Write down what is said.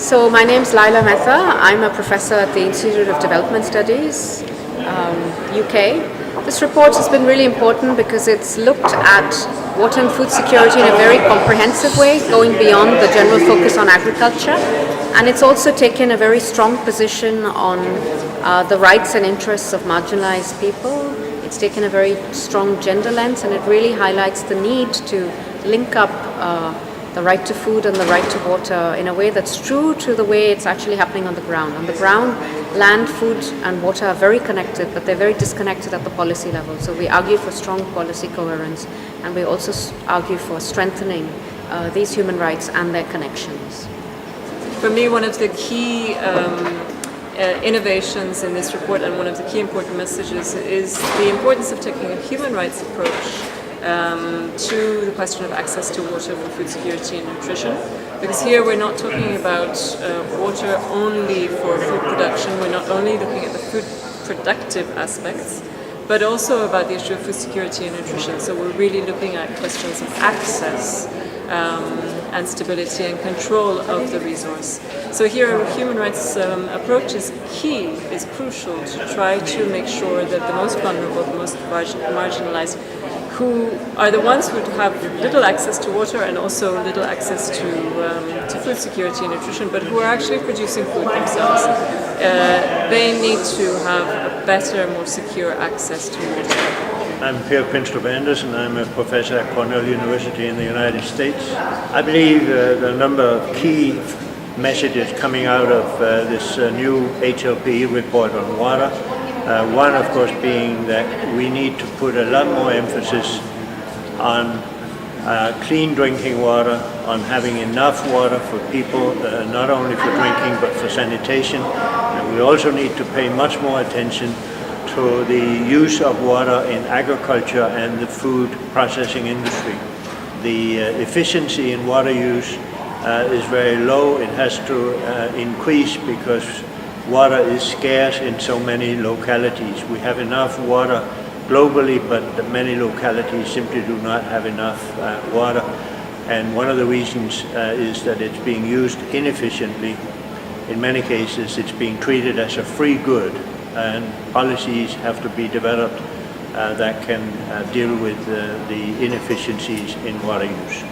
So my name's Laila Mehta. I'm a professor at the Institute of Development Studies, UK. This report has been really important because it's looked at water and food security in a very comprehensive way, going beyond the general focus on agriculture. And it's also taken a very strong position on the rights and interests of marginalized people. It's taken a very strong gender lens, and it really highlights the need to link up the right to food and the right to water in a way that's true to the way it's actually happening on the ground. On the ground, land, food and water are very connected, but they're very disconnected at the policy level. So we argue for strong policy coherence, and we also argue for strengthening these human rights and their connections. For me, one of the key innovations in this report and one of the key important messages is the importance of taking a human rights approach to the question of access to water for food security and nutrition. Because here we're not talking about water only for food production, we're not only looking at the food productive aspects, but also about the issue of food security and nutrition. So we're really looking at questions of access and stability and control of the resource. So here a human rights approach is key, is crucial to try to make sure that the most vulnerable, the most marginalized, who are the ones who have little access to water and also little access to food security and nutrition, but who are actually producing food themselves. They need to have a better, more secure access to water. I'm Per Prinstrup Andersen. I'm a professor at Cornell University in the United States. I believe the number of key messages coming out of this new HLP report on water. One, of course, being that we need to put a lot more emphasis on clean drinking water, on having enough water for people, not only for drinking but for sanitation. And we also need to pay much more attention to the use of water in agriculture and the food processing industry. The efficiency in water use is very low. It has to increase because water is scarce in so many localities. We have enough water globally, but many localities simply do not have enough water. And one of the reasons is that it's being used inefficiently. In many cases, it's being treated as a free good, and policies have to be developed that can deal with the inefficiencies in water use.